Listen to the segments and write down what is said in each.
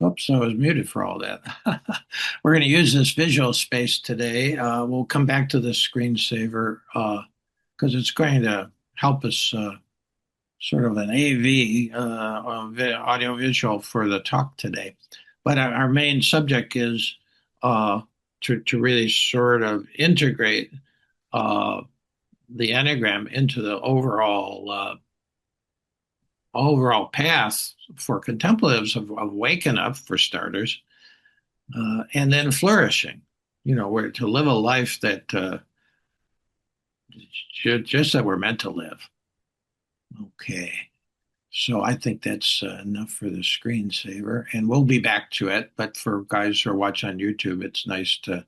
Oops, I was muted for all that. We're going to use this visual space today. We'll come back to the screensaver because it's going to help us sort of an AV, audio visual for the talk today. But our main subject is to really sort of integrate uh, the Enneagram into the overall path for contemplatives of waking up, for starters, and then flourishing. Where to live a life that just that we're meant to live. Okay. So I think that's enough for the screensaver, and we'll be back to it. But for guys who are watching on YouTube, it's nice to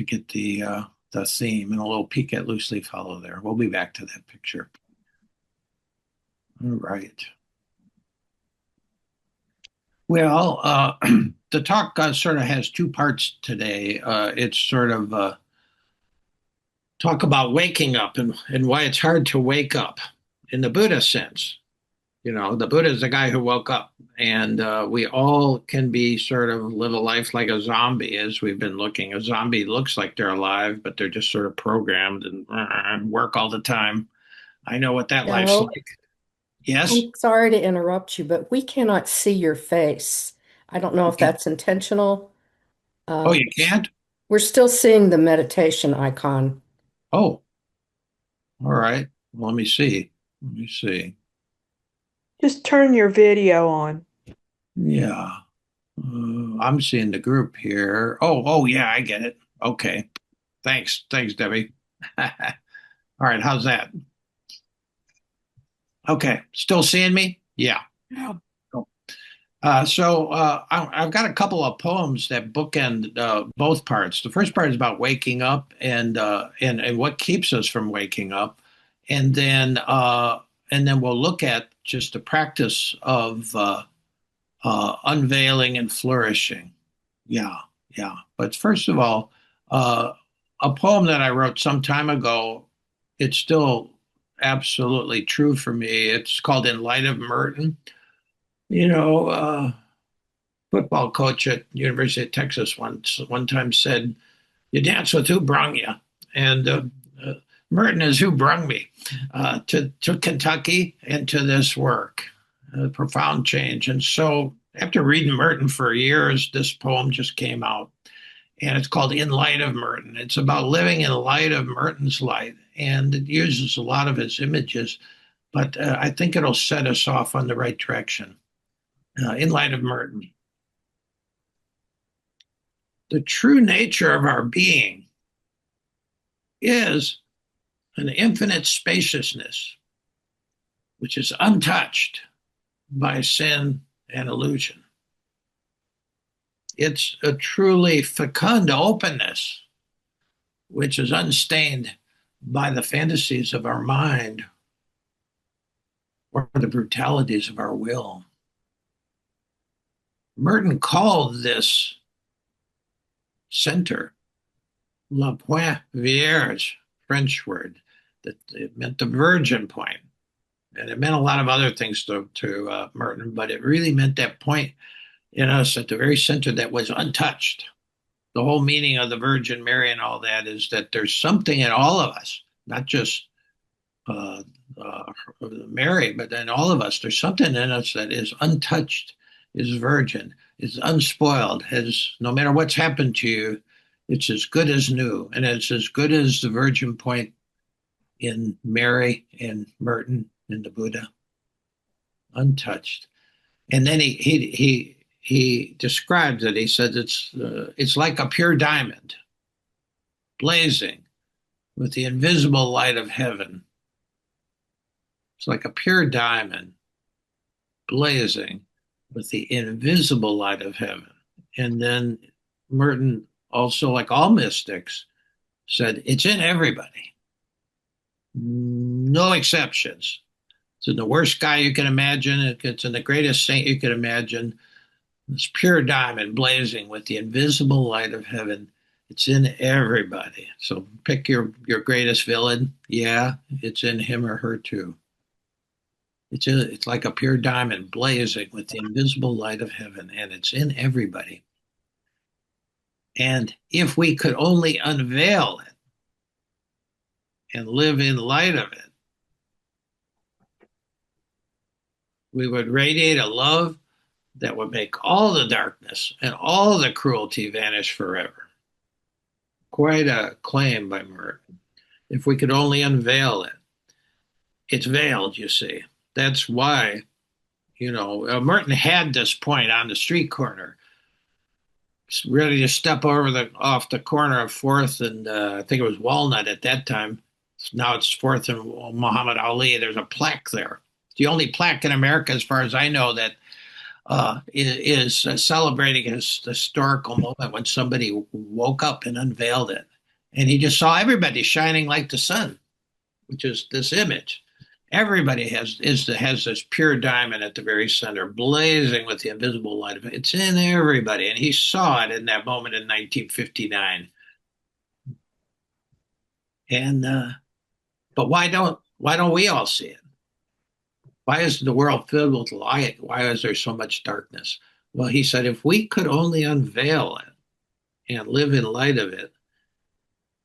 get the theme and a little peek at loose leaf hollow there. We'll be back to that picture. All right. Well, the talk sort of has two parts today. It's sort of talk about waking up and why it's hard to wake up in the Buddha sense. The Buddha is the guy who woke up, and we all can be sort of live a life like a zombie, as we've been looking. A zombie looks like they're alive, but they're just sort of programmed and work all the time. I know what that life's No, like. Yes. I'm sorry to interrupt you, but we cannot see your face. I don't know if Okay. that's intentional. Oh, Uh, you can't? we're still seeing the meditation icon. Oh, all right. Well, let me see. Let me see. Just turn your video on. Yeah. I'm seeing the group here. Oh, yeah, I get it. Okay. Thanks, Debbie. All right, how's that? Okay, still seeing me? Yeah. Yeah. Cool. I've got a couple of poems that bookend both parts. The first part is about waking up and what keeps us from waking up, and then we'll look at just the practice of unveiling and flourishing. Yeah, yeah. But first of all, uh, a poem that I wrote some time ago, it's still absolutely true for me. It's called In Light of Merton. You know, football coach at University of Texas one time said, "You dance with who brung you," and uh, Merton is who brung me to Kentucky and to this work. A profound change. And so, after reading Merton for years, this poem just came out, and it's called "In Light of Merton." It's about living in light of Merton's light, and it uses a lot of his images, but I think it'll set us off on the right direction. In light of Merton. The true nature of our being is an infinite spaciousness, which is untouched by sin and illusion. It's a truly fecund openness, which is unstained by the fantasies of our mind or the brutalities of our will. Merton called this center La Pointe Vierge, French word, that it meant the virgin point. And it meant a lot of other things to Merton, but it really meant that point in us at the very center that was untouched. The whole meaning of the Virgin Mary and all that is that there's something in all of us, not just uh, uh, Mary, but in all of us. There's something in us that is untouched, is virgin, is unspoiled, has no matter what's happened to you, it's as good as new, and it's as good as the virgin point in Mary and Merton and the Buddha, untouched. And then he describes it. He says it's like a pure diamond, blazing with the invisible light of heaven. It's like a pure diamond, blazing with the invisible light of heaven. And then Merton, also like all mystics, said it's in everybody, no exceptions. It's in the worst guy you can imagine. It's in the greatest saint you can imagine. This pure diamond blazing with the invisible light of heaven. It's in everybody. So pick your greatest villain. Yeah, it's in him or her too. It's like a pure diamond blazing with the invisible light of heaven, and it's in everybody. And if we could only unveil it and live in light of it, we would radiate a love that would make all the darkness and all the cruelty vanish forever. Quite a claim by Merton. If we could only unveil it, it's veiled, you see. That's why, Merton had this point on the street corner, ready to step off the corner of Fourth and I think it was Walnut at that time. Now it's Fourth and Muhammad Ali. There's a plaque there. It's the only plaque in America, as far as I know, that is celebrating his historical moment when somebody woke up and unveiled it, and he just saw everybody shining like the sun, which is this image. Everybody has this pure diamond at the very center, blazing with the invisible light of it. It's in everybody, and he saw it in that moment in 1959. And but why don't we all see it? Why is the world filled with light? Why is there so much darkness? Well, he said, if we could only unveil it and live in light of it,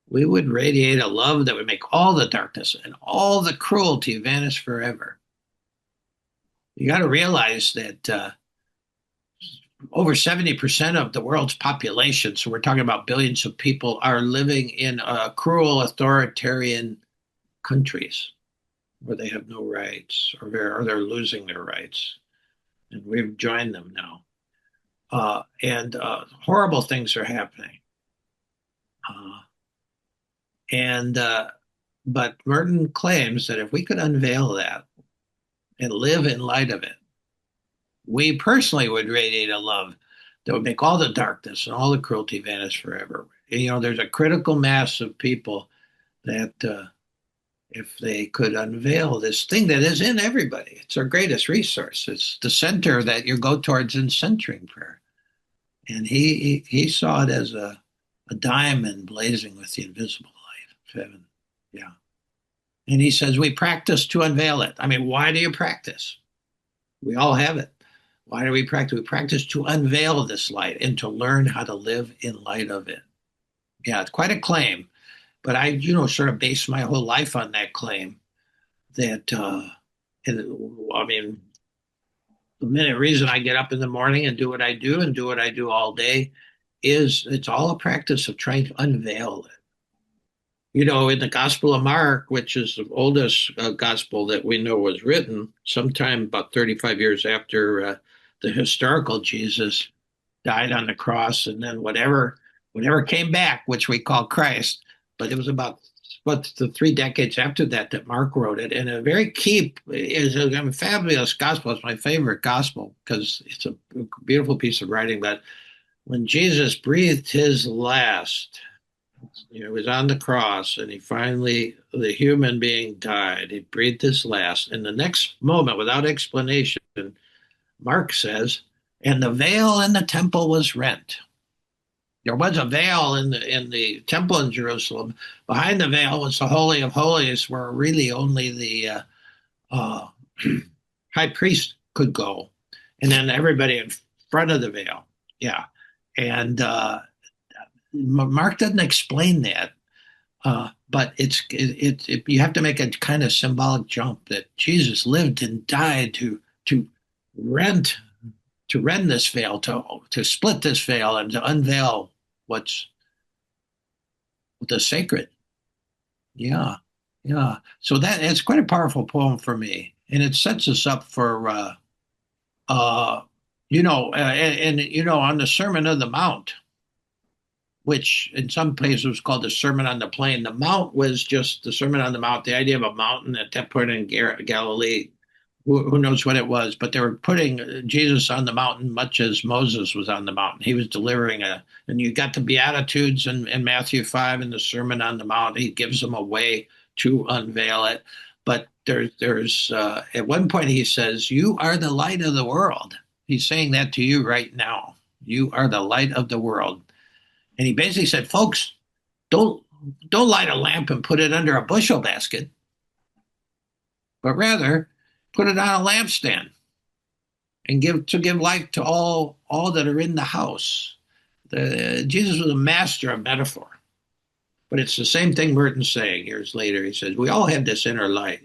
we would radiate a love that would make all the darkness and all the cruelty vanish forever. You got to realize that over 70% of the world's population, so we're talking about billions of people, are living in cruel, authoritarian countries where they have no rights, or they're losing their rights. And we've joined them now. And horrible things are happening. And but Merton claims that if we could unveil that and live in light of it, we personally would radiate a love that would make all the darkness and all the cruelty vanish forever. There's a critical mass of people that if they could unveil this thing that is in everybody, it's our greatest resource. It's the center that you go towards in centering prayer. And he saw it as a diamond blazing with the invisible light of heaven. Yeah. And he says, we practice to unveil it. I mean, why do you practice? We all have it. Why do we practice? We practice to unveil this light and to learn how to live in light of it. Yeah, it's quite a claim. But I, sort of base my whole life on that claim that, I mean, the main reason I get up in the morning and do what I do and do what I do all day is it's all a practice of trying to unveil it. In the Gospel of Mark, which is the oldest gospel that we know was written, sometime about 35 years after the historical Jesus died on the cross, and then whatever came back, which we call Christ, but it was about the 3 decades after that Mark wrote it, and a very key is a fabulous gospel. It's my favorite gospel because it's a beautiful piece of writing. But when Jesus breathed his last, he was on the cross, and the human being died. He breathed his last, and the next moment, without explanation, Mark says, and the veil in the temple was rent. There was a veil in the temple in Jerusalem. Behind the veil was the Holy of Holies, where really only the uh, high priest could go, and then everybody in front of the veil. Yeah, and Mark doesn't explain that, but you have to make a kind of symbolic jump that Jesus lived and died to rent this veil, to split this veil, and to unveil what's the sacred. Yeah, yeah. So it's quite a powerful poem for me, and it sets us up for on the Sermon on the Mount, which in some places was called the Sermon on the Plain. The Mount was just the Sermon on the Mount, the idea of a mountain at that point in Galilee. Who knows what it was, but they were putting Jesus on the mountain much as Moses was on the mountain. He was delivering and you got the Beatitudes in Matthew 5 in the Sermon on the Mount. He gives them a way to unveil it. But there's at one point he says, you are the light of the world. He's saying that to you right now. You are the light of the world. And he basically said, folks, don't light a lamp and put it under a bushel basket, but rather put it on a lampstand and give light to all that are in the house. Jesus was a master of metaphor, but it's the same thing Merton's saying years later. He says we all have this inner light,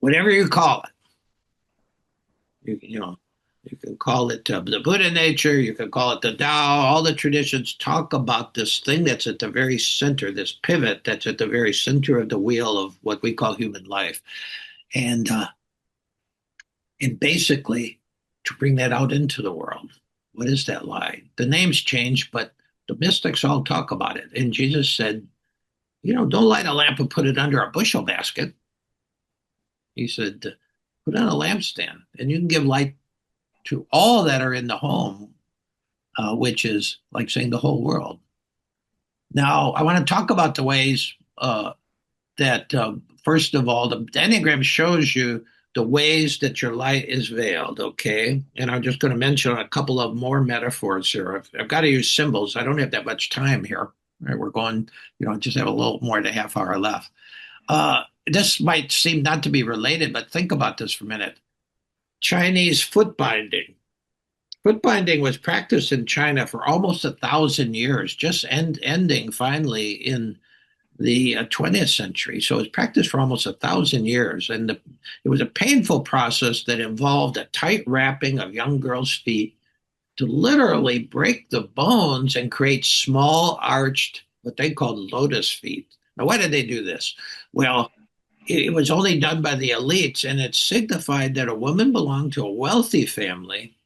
whatever you call it. You know, you can call it the Buddha nature, you can call it the Tao. All the traditions talk about this thing that's at the very center, this pivot that's at the very center of the wheel of what we call human life, and basically to bring that out into the world. What is that lie? The names change, but the mystics all talk about it. And Jesus said, don't light a lamp and put it under a bushel basket. He said, put it on a lampstand, and you can give light to all that are in the home, which is like saying the whole world. Now, I want to talk about the ways that, first of all, the Enneagram shows you the ways that your light is veiled, okay? And I'm just going to mention a couple of more metaphors here. I've got to use symbols. I don't have that much time here. Right? We're going, just have a little more than a half hour left. This might seem not to be related, but think about this for a minute. Chinese foot binding. Foot binding was practiced in China for almost 1,000 years, just ending finally in the 20th century. So it was practiced for almost 1,000 years. And it was a painful process that involved a tight wrapping of young girls' feet to literally break the bones and create small arched, what they called lotus feet. Now, why did they do this? Well, it was only done by the elites, and it signified that a woman belonged to a wealthy family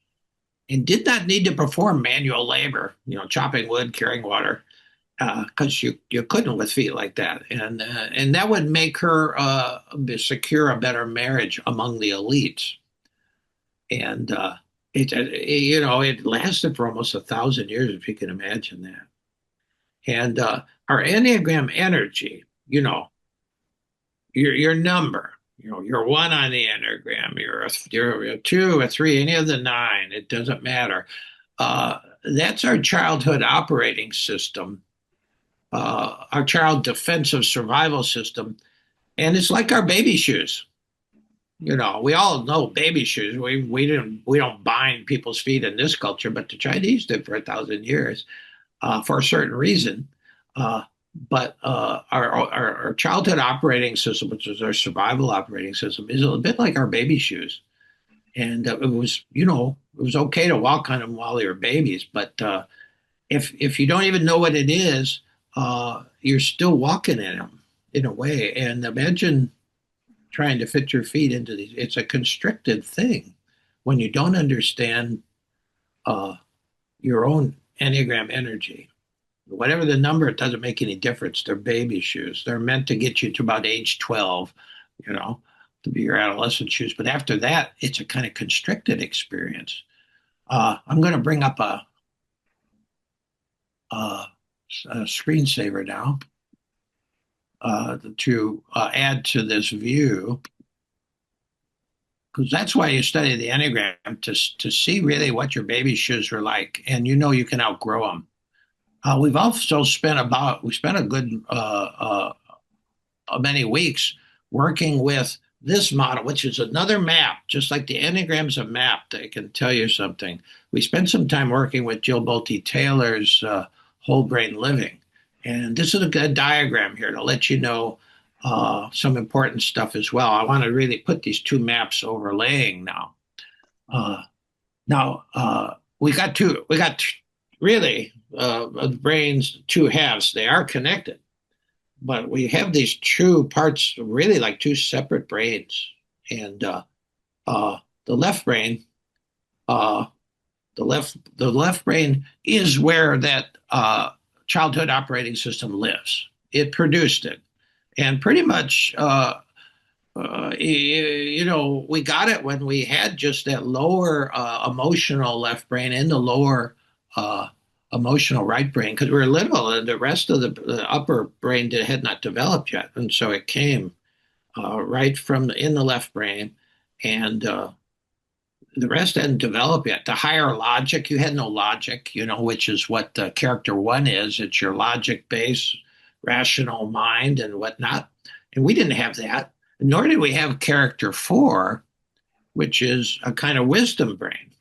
and did not need to perform manual labor, chopping wood, carrying water, because you couldn't with feet like that, and that would make her secure a better marriage among the elites, and it lasted for almost 1,000 years, if you can imagine that. And our Enneagram energy, your number, you're one on the Enneagram, you're a two, a three, any of the nine, it doesn't matter. That's our childhood operating system, our child defensive survival system, and it's like our baby shoes. We all know baby shoes. We don't bind people's feet in this culture, but the Chinese did for 1,000 years for a certain reason. But our childhood operating system, which is our survival operating system, is a bit like our baby shoes. And it was okay to walk on them while they were babies, but if you don't even know what it is, you're still walking in them in a way. And imagine trying to fit your feet into these. It's a constricted thing when you don't understand your own Enneagram energy. Whatever the number, it doesn't make any difference. They're baby shoes. They're meant to get you to about age 12, to be your adolescent shoes. But after that, it's a kind of constricted experience. I'm going to bring up a screensaver now to add to this view, because that's why you study the Enneagram, to see really what your baby shoes are like, and you can outgrow them. We've also spent a good many weeks working with this model, which is another map, just like the Enneagram's a map that can tell you something. We spent some time working with Jill Bolte Taylor's whole brain living. And this is a good diagram here to let you know some important stuff as well. I want to really put these two maps overlaying now. We got really brains, two halves. They are connected, but we have these two parts, really like two separate brains. And the left brain, the left brain is where that childhood operating system lives. It produced it, and pretty much, we got it when we had just that lower emotional left brain and the lower emotional right brain, because we were little, and the rest of the upper brain had not developed yet, and so it came right from in the left brain, and the rest hadn't developed yet. The higher logic, you had no logic, which is what character one is. It's your logic based, rational mind and whatnot. And we didn't have that. Nor did we have character 4, which is a kind of wisdom brain.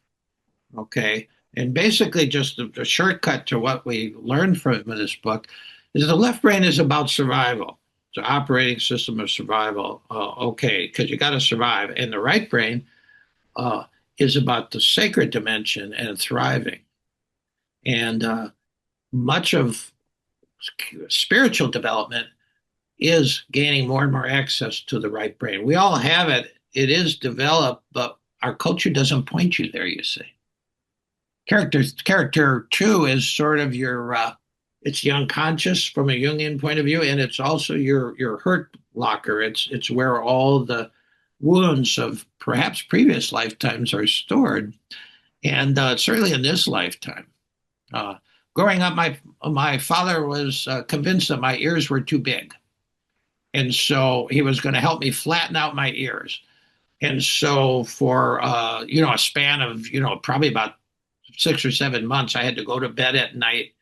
Okay. And basically, just a shortcut to what we learned from this book is the left brain is about survival. It's an operating system of survival. Okay, because you got to survive. And the right brain uh, is about the sacred dimension and thriving. And much of spiritual development is gaining more and more access to the right brain. We all have it. It is developed, but our culture doesn't point you there, you see. Character 2 is sort of your it's the unconscious from a Jungian point of view, and it's also your hurt locker. It's where all the wounds of perhaps previous lifetimes are stored, and certainly in this lifetime. Uh, Growing up, my father was convinced that my ears were too big, and so he was going to help me flatten out my ears. And so for a span of probably about 6 or 7 months, I had to go to bed at night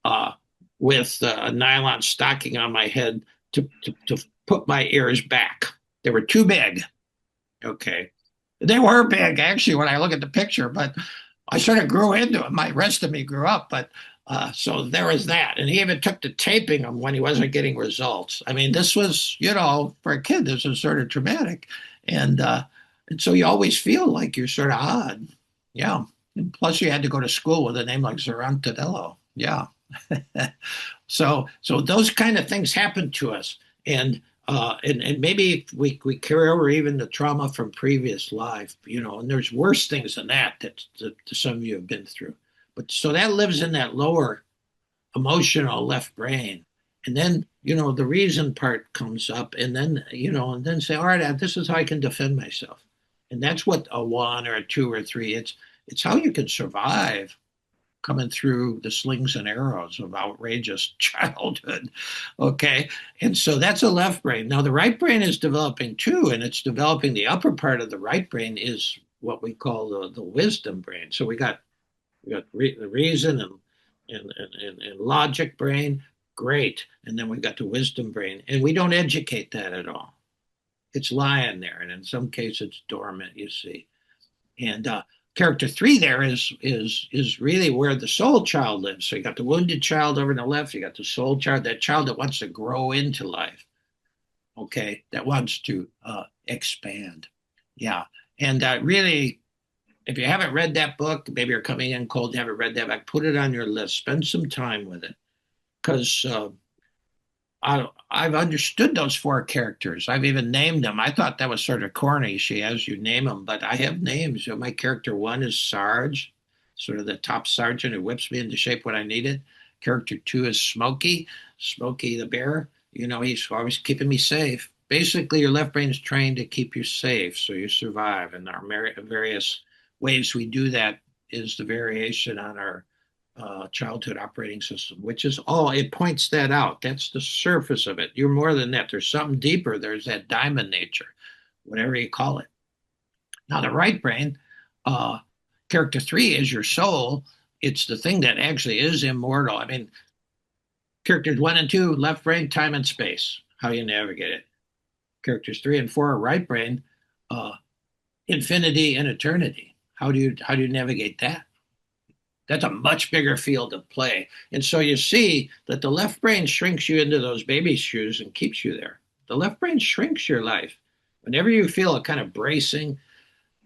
uh, with a nylon stocking on my head to put my ears back. They were too big. Okay. They were big, actually, when I look at the picture, but I sort of grew into it. My rest of me grew up, but so there was that. And he even took to taping them when he wasn't getting results. I mean, this was, for a kid, this was sort of traumatic. And, uh, and so you always feel like you're sort of odd. Yeah. And plus, you had to go to school with a name like Zarantadello. Yeah. So those kind of things happen to us. And maybe we carry over even the trauma from previous life, and there's worse things than that some of you have been through. But so that lives in that lower emotional left brain. And then, the reason part comes up, and then say, all right, this is how I can defend myself. And that's what a 1 or a 2 or 3, it's how you can survive coming through the slings and arrows of outrageous childhood. Okay. And so that's a left brain. Now, the right brain is developing too, and it's developing the upper part of the right brain is what we call the wisdom brain. So the reason and logic brain, great. And then we got the wisdom brain, and we don't educate that at all. It's lying there, and in some cases, it's dormant, you see. And character 3 there is really where the soul child lives. So you got the wounded child over on the left, you got the soul child, that child that wants to grow into life, okay, that wants to expand. Yeah. And really, if you haven't read that book, maybe you're coming in cold, you haven't read that book, put it on your list, spend some time with it. Because I've understood those 4 characters. I've even named them. I thought that was sort of corny. She has you name them, but I have names. My character 1 is Sarge, sort of the top sergeant who whips me into shape when I need it. Character 2 is Smokey, Smokey the bear. He's always keeping me safe. Basically, your left brain is trained to keep you safe so you survive. And our various ways we do that is the variation on our childhood operating system, which is it points that out. That's the surface of it. You're more than that. There's something deeper. There's that diamond nature, whatever you call it. Now, the right brain, uh, character 3 is your soul. It's the thing that actually is immortal. I mean, characters 1 and 2, left brain, time and space, how you navigate it. Characters 3 and 4, right brain, uh, infinity and eternity. How do you navigate that? That's a much bigger field of play. And so you see that the left brain shrinks you into those baby shoes and keeps you there. The left brain shrinks your life. Whenever you feel a kind of bracing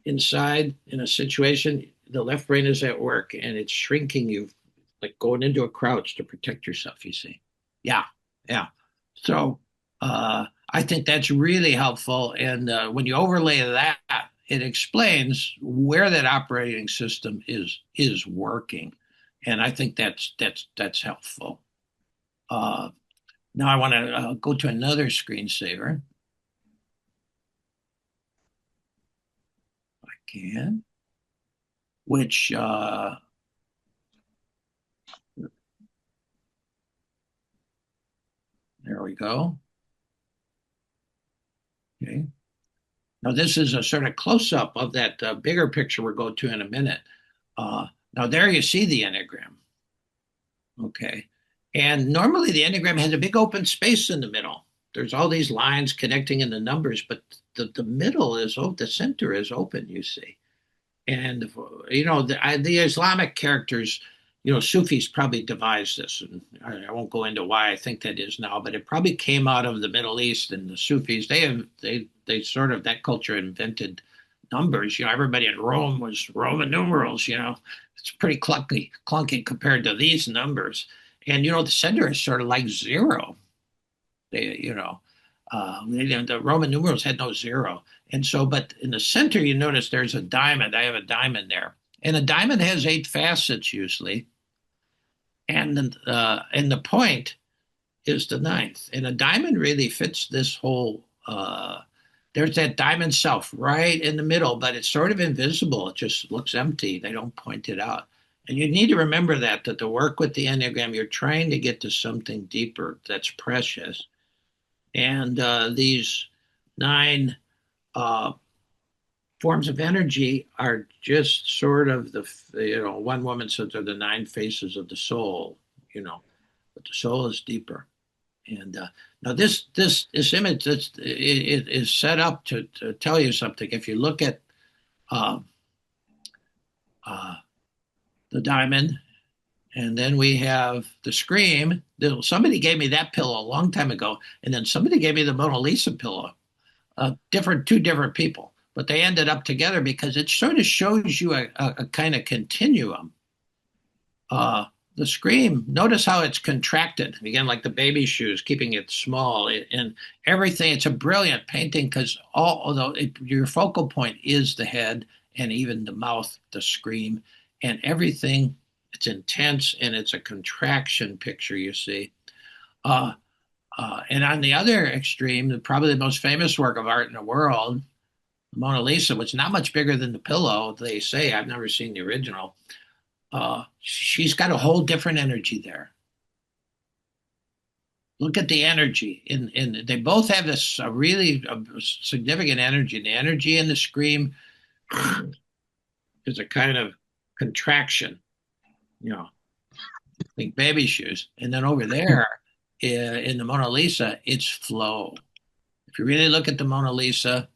inside in a situation, the left brain is at work and it's shrinking you, like going into a crouch to protect yourself, you see. Yeah, yeah. So I think that's really helpful. And when you overlay that, it explains where that operating system is working, and I think that's helpful. Now I want to go to another screensaver. If I can, which there we go. Okay. Now, this is a sort of close up of that bigger picture we'll go to in a minute. Now, there you see the Enneagram. Okay. And normally the Enneagram has a big open space in the middle. there's all these lines connecting in the numbers, but the middle is open, the center is open, you see. And the Islamic characters, Sufis probably devised this, and I won't go into why I think that is now, but it probably came out of the Middle East, and the Sufis. They sort of, that culture invented numbers. Everybody in Rome was Roman numerals. It's pretty clunky compared to these numbers. And the center is sort of like zero. The Roman numerals had no zero. And so, but in the center, you notice there's a diamond. I have a diamond there. And a diamond has 8 facets usually. And the point is the ninth. And a diamond really fits this whole, there's that diamond self right in the middle, but it's sort of invisible. It just looks empty. They don't point it out. And you need to remember that to work with the Enneagram, you're trying to get to something deeper that's precious. And these 9 forms of energy are just sort of one woman said they're the 9 faces of the soul, but the soul is deeper. And now this image, it is set up to tell you something. If you look at uh, uh, the diamond, and then we have the scream. Somebody gave me that pillow a long time ago, and then somebody gave me the Mona Lisa pillow. Two different people, but they ended up together because it sort of shows you a kind of continuum. The scream, notice how it's contracted again, like the baby shoes, keeping it small and everything. It's a brilliant painting because although your focal point is the head and even the mouth, the scream, and everything. It's intense and it's a contraction picture, you see. Uh, and on the other extreme, probably the most famous work of art in the world, the Mona Lisa, which is not much bigger than the pillow, they say. I've never seen the original. She's got a whole different energy there. Look at the energy. They both have this really significant energy. The energy in the scream is a kind of contraction, like baby shoes. And then over there in the Mona Lisa, it's flow. If you really look at the Mona Lisa,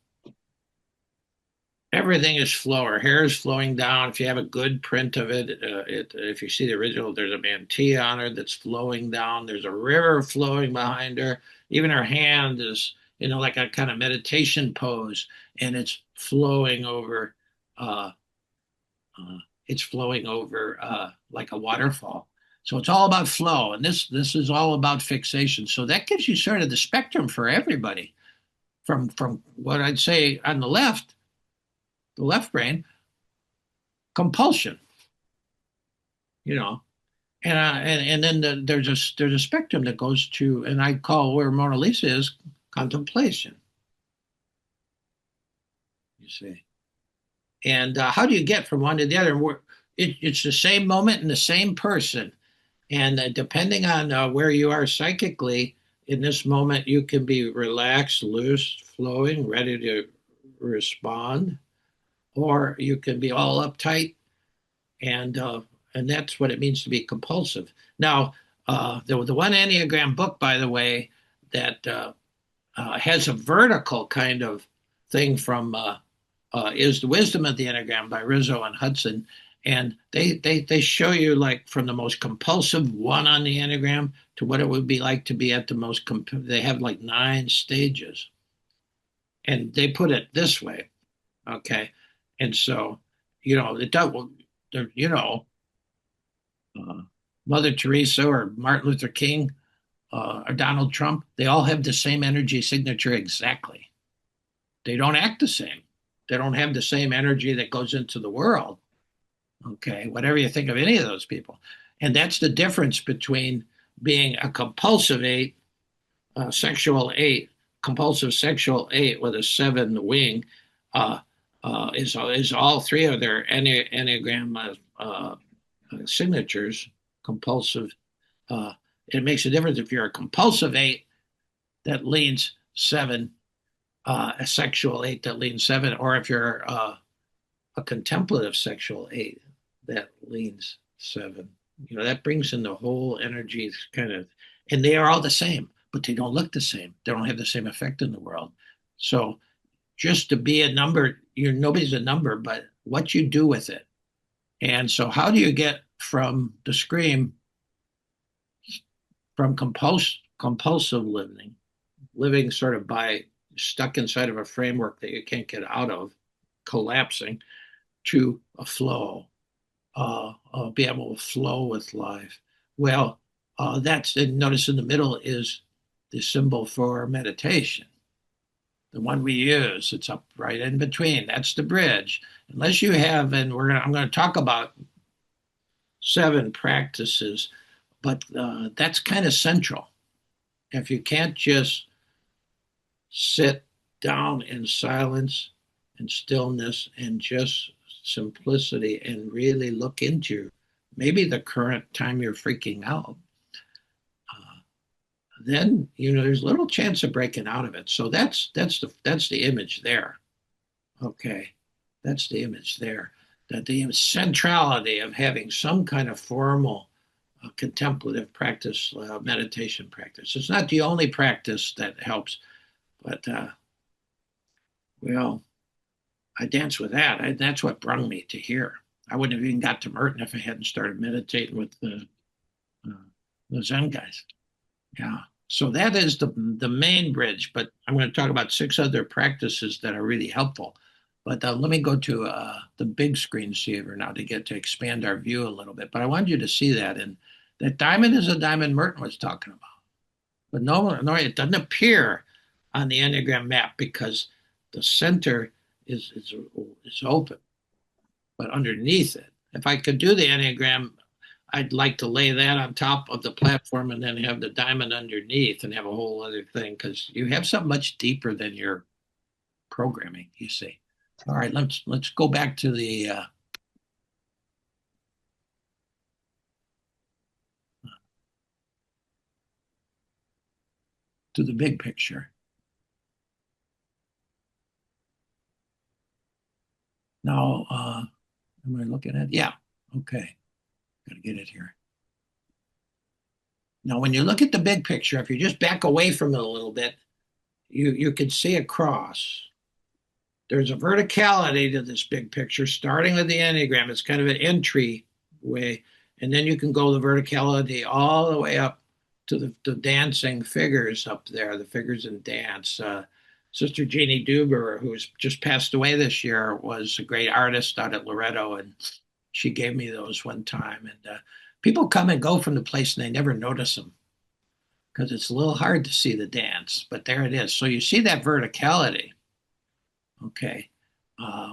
everything is flow. Her hair is flowing down. If you have a good print of it, if you see the original, there's a mantilla on her that's flowing down. There's a river flowing behind her. Even her hand is, like a kind of meditation pose, and it's flowing over. Uh, it's flowing over like a waterfall. So it's all about flow, and this is all about fixation. So that gives you sort of the spectrum for everybody, from what I'd say on the left brain, compulsion, and then there's a spectrum that goes to, and I call where Mona Lisa is contemplation. You see, and how do you get from one to the other? It's the same moment and the same person. And depending on where you are psychically in this moment, you can be relaxed, loose, flowing, ready to respond, or you can be all uptight, and that's what it means to be compulsive. Now, the one Enneagram book, by the way, that has a vertical kind of thing from is The Wisdom of the Enneagram by Rizzo and Hudson. And they show you like from the most compulsive one on the Enneagram to what it would be like to be at the most, they have like 9 stages. And they put it this way, okay? And so, it does, Mother Teresa or Martin Luther King or Donald Trump, they all have the same energy signature exactly. They don't act the same. They don't have the same energy that goes into the world. Okay, whatever you think of any of those people. And that's the difference between being a compulsive 8, sexual 8, compulsive sexual 8 with a 7 wing, is all 3 of their Enneagram signatures compulsive. It makes a difference if you're a compulsive 8 that leans 7, a sexual 8 that leans 7, or if you're a contemplative sexual 8 that leans 7. That brings in the whole energy kind of, and they are all the same, but they don't look the same. They don't have the same effect in the world. So just to be a number, nobody's a number, but what you do with it. And so how do you get from the scream from compulsive living sort of by stuck inside of a framework that you can't get out of, collapsing, to a flow, be able to flow with life. Well, and notice in the middle is the symbol for meditation, the one we use. It's up right in between. That's the bridge. Unless you have, and I'm going to talk about 7 practices, but that's kind of central. If you can't just sit down in silence and stillness and just simplicity and really look into maybe the current time you're freaking out, then there's little chance of breaking out of it. So that's the image there. Okay, that's the image there. That the centrality of having some kind of formal contemplative practice, meditation practice. It's not the only practice that helps, but well, I dance with that. That's what brought me to here. I wouldn't have even got to Merton if I hadn't started meditating with uh, the Zen guys. Yeah. So that is the main bridge, but I'm going to talk about 6 other practices that are really helpful. But let me go to the big screen saver now to expand our view a little bit. But I want you to see that, and that diamond is a diamond Merton was talking about. But no, it doesn't appear on the Enneagram map because the center is open, but underneath it, if I could do the Enneagram, I'd like to lay that on top of the platform and then have the diamond underneath and have a whole other thing because you have something much deeper than your programming, you see. All right, let's go back to the big picture. Now, am I looking at? Yeah, okay. Got to get it here. Now, when you look at the big picture, if you just back away from it a little bit, you can see a cross. There's a verticality to this big picture, starting with the Enneagram. It's kind of an entry way, and then you can go the verticality all the way up to the dancing figures up there, the figures in dance. Sister Jeannie Duber, who's just passed away this year, was a great artist out at Loretto, and she gave me those one time. And people come and go from the place, and they never notice them because it's a little hard to see the dance, but there it is. So you see that verticality, okay,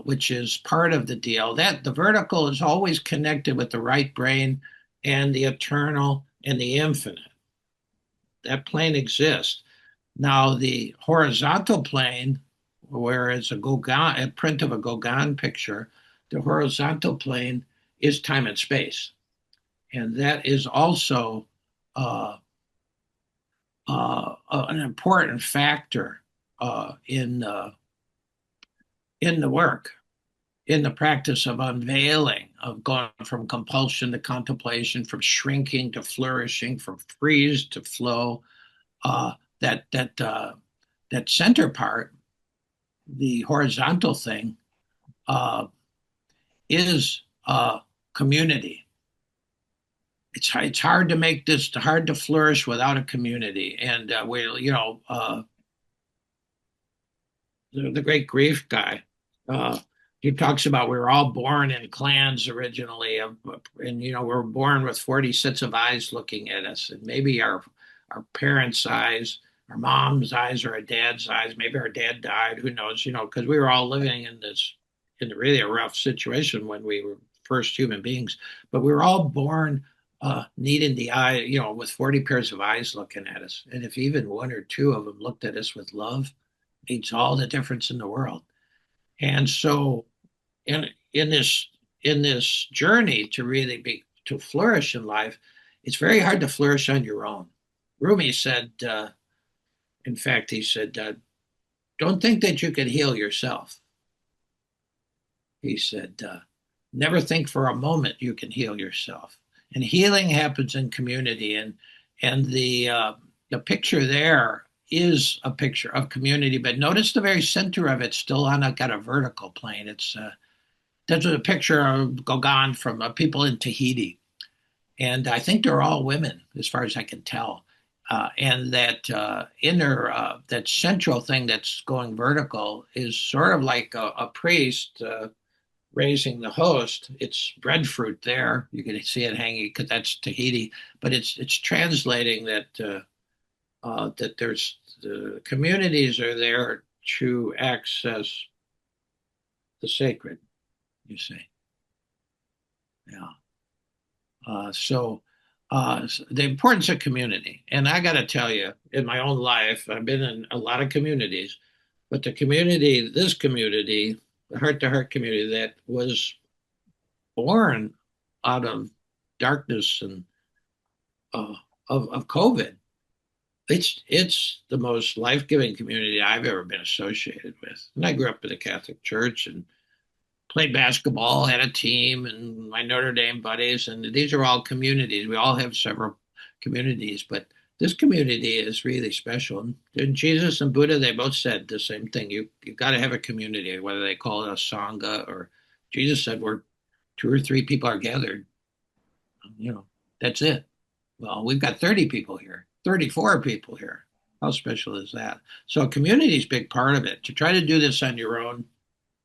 which is part of the deal. That the vertical is always connected with the right brain and the eternal and the infinite. That plane exists. Now the horizontal plane, where it's a print of a Gauguin picture, the horizontal plane is time and space, and that is also an important factor in the work, in the practice of unveiling, of going from compulsion to contemplation, from shrinking to flourishing, from freeze to flow. Uh, that center part, the horizontal thing, uh, is community. It's hard to make this hard to flourish without a community, and the great grief guy. Uh, he talks about we were all born in clans originally, and we're born with 40 sets of eyes looking at us, and maybe our parents' eyes, our mom's eyes, or our dad's eyes. Maybe our dad died. Who knows? Because we were all living in really a rough situation when we were first human beings, but we were all born needing the eye, with 40 pairs of eyes looking at us, and if even 1 or 2 of them looked at us with love, makes all the difference in the world. And so in this journey to really be to flourish in life, it's very hard to flourish on your own. Rumi said, in fact, he said, don't think that you can heal yourself. He said, never think for a moment you can heal yourself. And healing happens in community, and the the picture there is a picture of community, but notice the very center of it still on a got a vertical plane. It's That's a picture of Gauguin from people in Tahiti, and I think they're all women, as far as I can tell. And that inner, that central thing that's going vertical is sort of like a priest raising the host. It's breadfruit there. You can see it hanging because that's Tahiti, but it's translating that there's the communities are there to access the sacred. You see, yeah. So the importance of community, and I got to tell you, in my own life, I've been in a lot of communities, but the community, this community, the heart to heart community that was born out of darkness and uh, of COVID, it's the most life giving community I've ever been associated with. And I grew up in the Catholic Church and played basketball, had a team, and my Notre Dame buddies. And these are all communities. We all have several communities, but this community is really special. And Jesus and Buddha, they both said the same thing. You got to have a community, whether they call it a sangha or Jesus said where two or three people are gathered, you know, that's it. Well, we've got 30 people here, 34 people here. How special is that? So community is a big part of it. To try to do this on your own,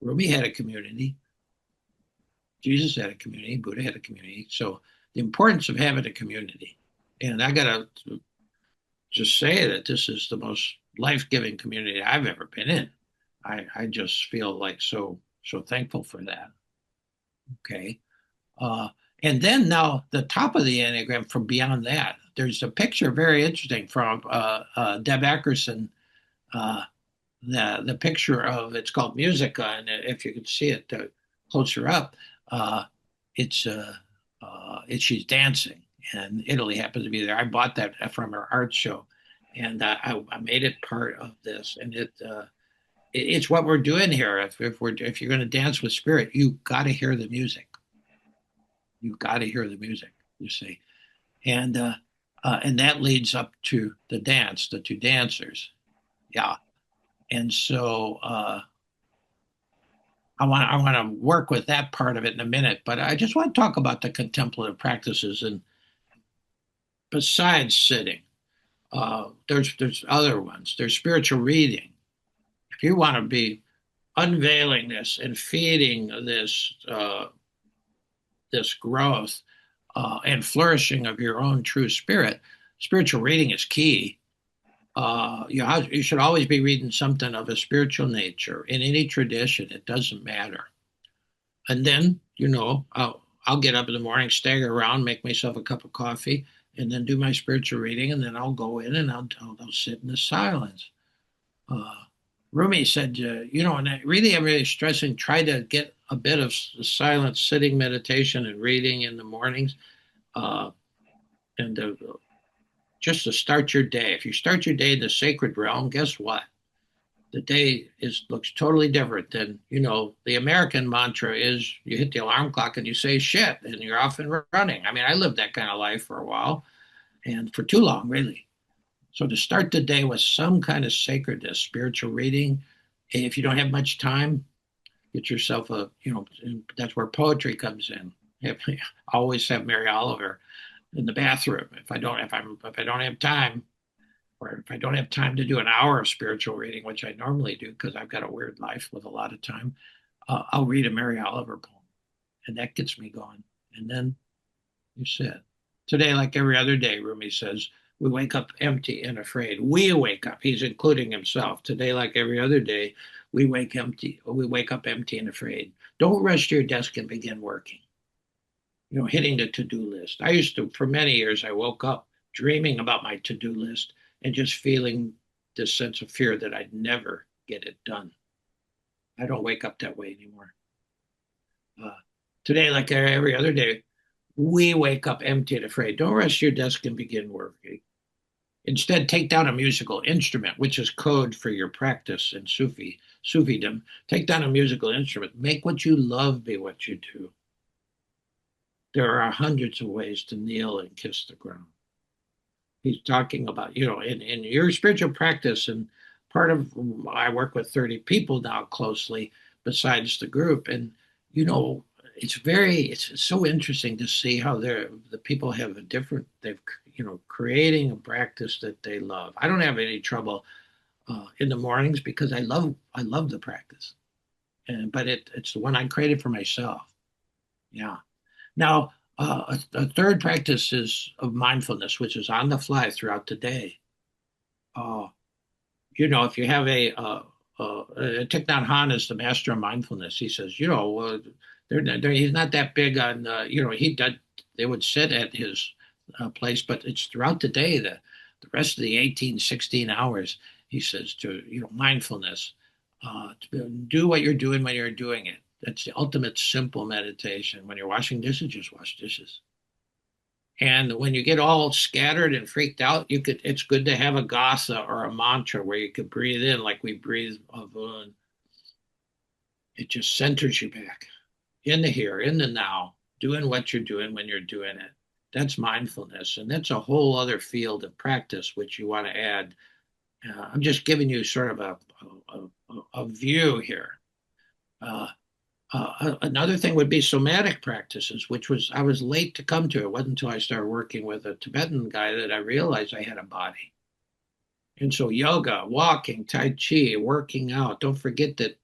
Rumi had a community. Jesus had a community. Buddha had a community. So the importance of having a community. And I got to just say that this is the most life-giving community I've ever been in. I just feel like so thankful for that. Okay. Uh, and then now the top of the Enneagram from beyond that, there's a picture very interesting from Deb Ackerson, uh, the picture of it's called Musica, and if you could see it closer up, uh, it's she's dancing, and Italy happens to be there. I bought that from her art show, and I made it part of this, and it's what we're doing here. If you're going to dance with spirit, you got to hear the music. You've got to hear the music. You see, and and that leads up to the dance, the two dancers. Yeah, and so I want to work with that part of it in a minute, but I just want to talk about the contemplative practices. And besides sitting, there's other ones. There's spiritual reading. If you want to be unveiling this and feeding this growth and flourishing of your own true spirit, spiritual reading is key. You should always be reading something of a spiritual nature in any tradition. It doesn't matter. And then, I'll get up in the morning, stagger around, make myself a cup of coffee, and then do my spiritual reading. And then I'll go in and I'll sit in the silence. Uh, Rumi said, and I'm really stressing, try to get a bit of silence, sitting meditation and reading in the mornings. Uh, and just to start your day. If you start your day in the sacred realm, guess what? The day looks totally different than, the American mantra is you hit the alarm clock and you say shit and you're off and running. I mean, I lived that kind of life for a while and for too long, really. So to start the day with some kind of sacredness, spiritual reading, if you don't have much time, get yourself that's where poetry comes in. I always have Mary Oliver in the bathroom. If I don't have time, or if I don't have time to do an hour of spiritual reading, which I normally do because I've got a weird life with a lot of time, I'll read a Mary Oliver poem, and that gets me going. And then you sit. Today, like every other day, Rumi says, we wake up empty and afraid. We wake up. He's including himself. Today, like every other day, we wake up empty and afraid. Don't rush to your desk and begin working. Hitting the to-do list. I used to, for many years, I woke up dreaming about my to-do list and just feeling this sense of fear that I'd never get it done. I don't wake up that way anymore. Today, like every other day, we wake up empty and afraid. Don't rush to your desk and begin working. Instead, take down a musical instrument, which is code for your practice in Sufidom. Take down a musical instrument. Make what you love be what you do. There are hundreds of ways to kneel and kiss the ground. He's talking about, in your spiritual practice, and part of I work with 30 people now closely besides the group. And, you know, it's so interesting to see how the people have a different, creating a practice that they love. I don't have any trouble in the mornings because I love the practice. But it's the one I created for myself. Yeah. Now, a third practice is of mindfulness, which is on the fly throughout the day. Uh, if you have Thich Nhat Hanh is the master of mindfulness. He says, he's not that big on, they would sit at his place, but it's throughout the day, the rest of the 18, 16 hours, he says mindfulness, to do what you're doing when you're doing it. That's the ultimate simple meditation. When you're washing dishes, just wash dishes. And when you get all scattered and freaked out, it's good to have a gasa or a mantra where you could breathe in like we breathe avun. It just centers you back in the here, in the now, doing what you're doing when you're doing it. That's mindfulness. And that's a whole other field of practice which you want to add. I'm just giving you sort of a view here. Another thing would be somatic practices, which I was late to come to. It wasn't until I started working with a Tibetan guy that I realized I had a body. And so yoga, walking, tai chi, working out. Don't forget that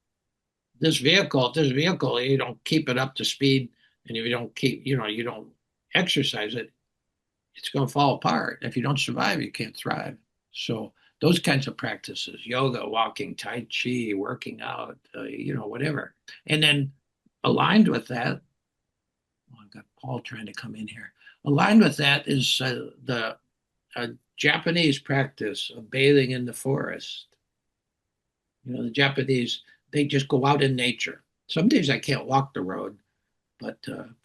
this vehicle, you don't keep it up to speed, and if you don't you don't exercise it, it's going to fall apart. If you don't survive, you can't thrive. So those kinds of practices, yoga, walking, tai chi, working out, whatever. And then aligned with that, I've got Paul trying to come in here. Aligned with that is the Japanese practice of bathing in the forest. The Japanese, they just go out in nature. Some days I can't walk the road, but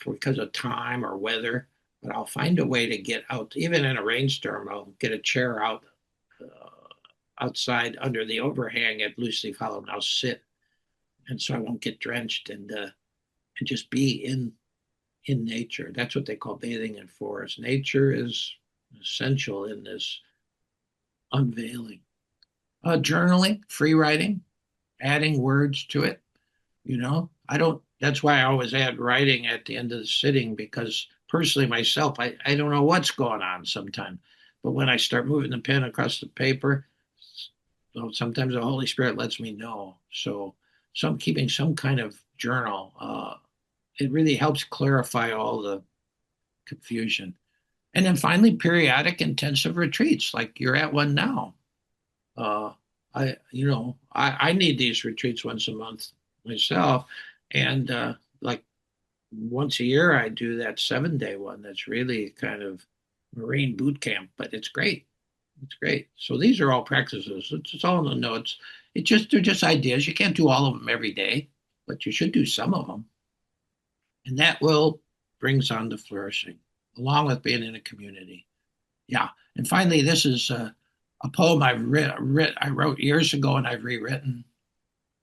because of time or weather, but I'll find a way to get out. Even in a rainstorm, I'll get a chair outside under the overhang at Loose Leaf Hollow, and I'll sit, and so I won't get drenched, and just be in nature. That's what they call bathing in forest. Nature is essential in this unveiling. Journaling, free writing, adding words to it. I don't, that's why I always add writing at the end of the sitting, because personally myself, I don't know what's going on sometimes. But when I start moving the pen across the paper, so sometimes the Holy Spirit lets me know. So keeping some kind of journal, it really helps clarify all the confusion. And then finally, periodic intensive retreats, like you're at one now. Uh, I need these retreats once a month myself, and like once a year I do that 7-day one. That's really kind of Marine boot camp, but it's great. It's great. So these are all practices. It's all in the notes. They're just ideas. You can't do all of them every day, but you should do some of them, and that will brings on the flourishing, along with being in a community. Yeah. And finally, this is a poem I wrote years ago and I've rewritten.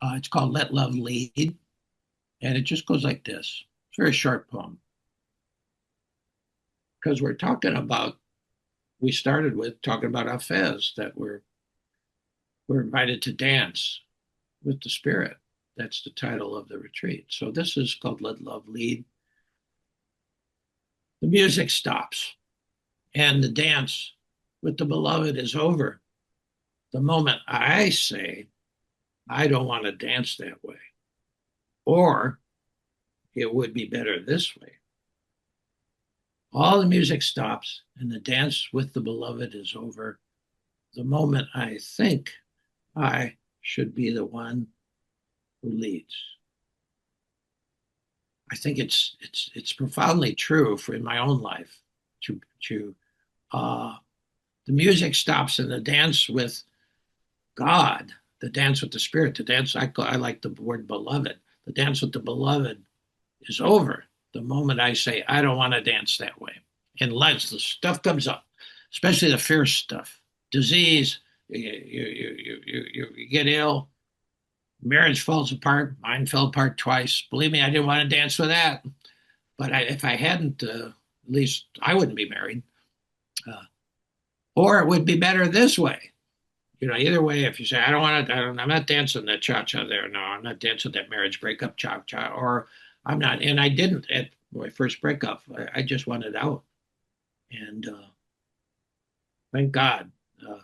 It's called Let Love Lead. And it just goes like this. It's a very short poem. Because we started with talking about Hafez, that we're invited to dance with the spirit. That's the title of the retreat. So this is called Let Love Lead. The music stops and the dance with the beloved is over the moment I say, I don't want to dance that way, or it would be better this way. All the music stops and the dance with the beloved is over the moment I think I should be the one who leads. I think it's profoundly true for in my own life. To the music stops and the dance with God, the dance with the spirit, the dance, I like the word beloved. The dance with the beloved is over the moment I say, I don't want to dance that way. Unless the stuff comes up, especially the fierce stuff, disease, you get ill, marriage falls apart. Mine fell apart twice. Believe me, I didn't want to dance with that. But if I hadn't, at least I wouldn't be married. Uh, or it would be better this way. Either way, if you say, I don't want to, I'm not dancing that cha-cha there. No, I'm not dancing that marriage breakup cha-cha, or I'm not. And I didn't at my first breakup. I just wanted out. And thank God, uh,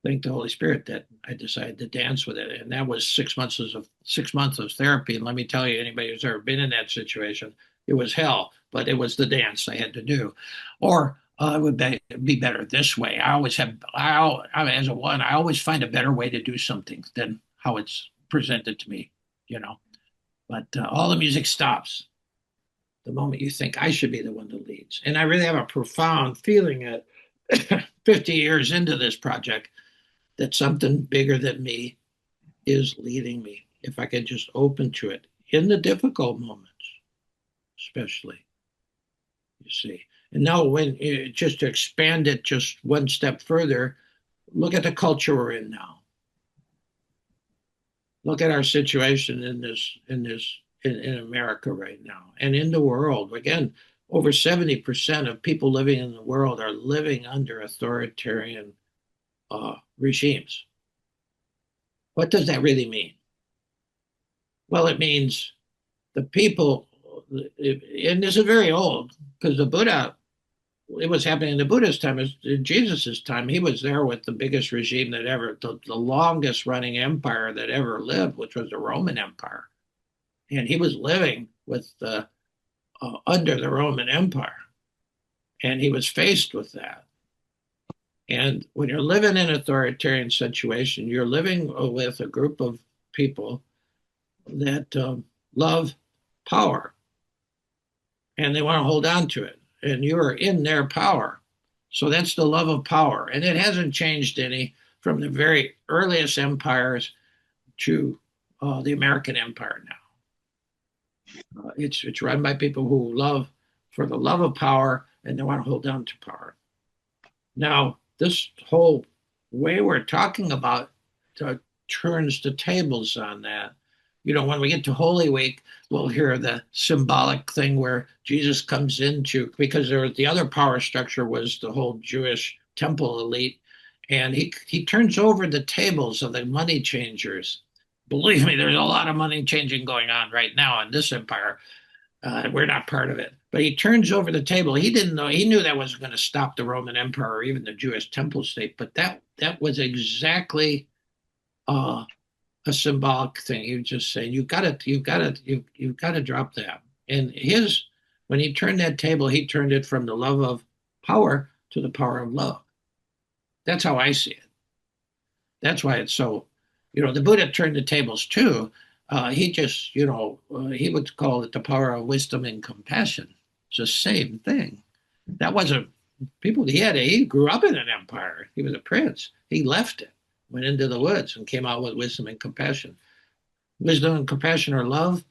thank the Holy Spirit that I decided to dance with it. And that was 6 months of therapy. And let me tell you, anybody who's ever been in that situation, it was hell, but it was the dance I had to do. Or it would be better this way. As a one, I always find a better way to do something than how it's presented to me, you know. But all the music stops the moment you think I should be the one that leads. And I really have a profound feeling at 50 years into this project that something bigger than me is leading me. If I can just open to it in the difficult moments, especially, you see. And now, just to expand it just one step further, look at the culture we're in now. Look at our situation in America right now and in the world. Again, over 70% of people living in the world are living under authoritarian regimes. What does that really mean? Well, it means the people, and this is very old because the Buddha, it was happening in the Buddha's time, in Jesus's time. He was there with the biggest regime that ever, the longest running empire that ever lived, which was the Roman Empire. And he was living with under the Roman Empire, and he was faced with that. And when you're living in an authoritarian situation, you're living with a group of people that love power and they want to hold on to it. And you're in their power. So that's the love of power. And it hasn't changed any from the very earliest empires to the American empire now. It's run by people who love for the love of power and they want to hold on to power. Now, this whole way we're talking about turns the tables on that. When we get to Holy Week, we'll hear the symbolic thing where Jesus comes into, because the other power structure was the whole Jewish temple elite, and he turns over the tables of the money changers. Believe me, there's a lot of money changing going on right now in this empire. We're not part of it. But he turns over the table. He didn't know. He knew that wasn't going to stop the Roman Empire or even the Jewish temple state. But that was exactly a symbolic thing. He was just saying, you've got to drop that. And when he turned that table, he turned it from the love of power to the power of love. That's how I see it. That's why it's so. The Buddha turned the tables too. He just, he would call it the power of wisdom and compassion. It's the same thing. That wasn't people. He grew up in an empire. He was a prince. He left it, went into the woods, and came out with wisdom and compassion. Wisdom and compassion are love,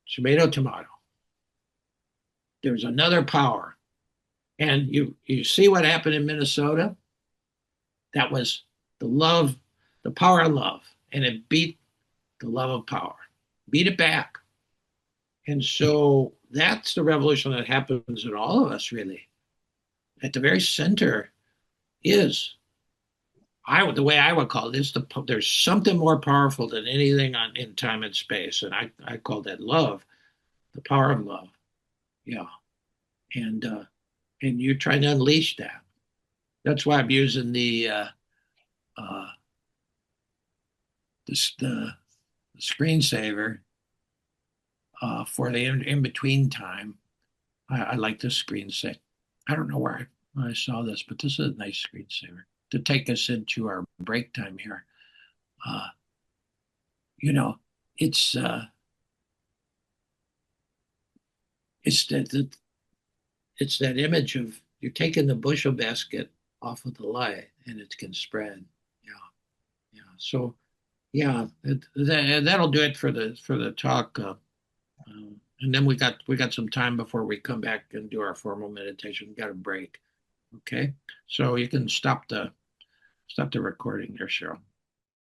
tomato, tomato. There's another power, and you see what happened in Minnesota. That was the power of love, and it beat the love of power, beat it back. And so that's the revolution that happens in all of us, really. At the very center is, the way I would call it is there's something more powerful than anything in time and space, and I call that love, the power of love. Yeah, and you're trying to unleash that. That's why I'm using uh, the screensaver for the in between time. I like this screensaver. I don't know where I saw this, but this is a nice screensaver to take us into our break time here. Uh, you know, it's it's it's that image of you're taking the bushel basket off of the light and it can spread. Yeah, yeah. So yeah, that'll do it for the talk. And then we got some time before we come back and do our formal meditation. We got a break. Okay, so you can stop the recording there, Cheryl.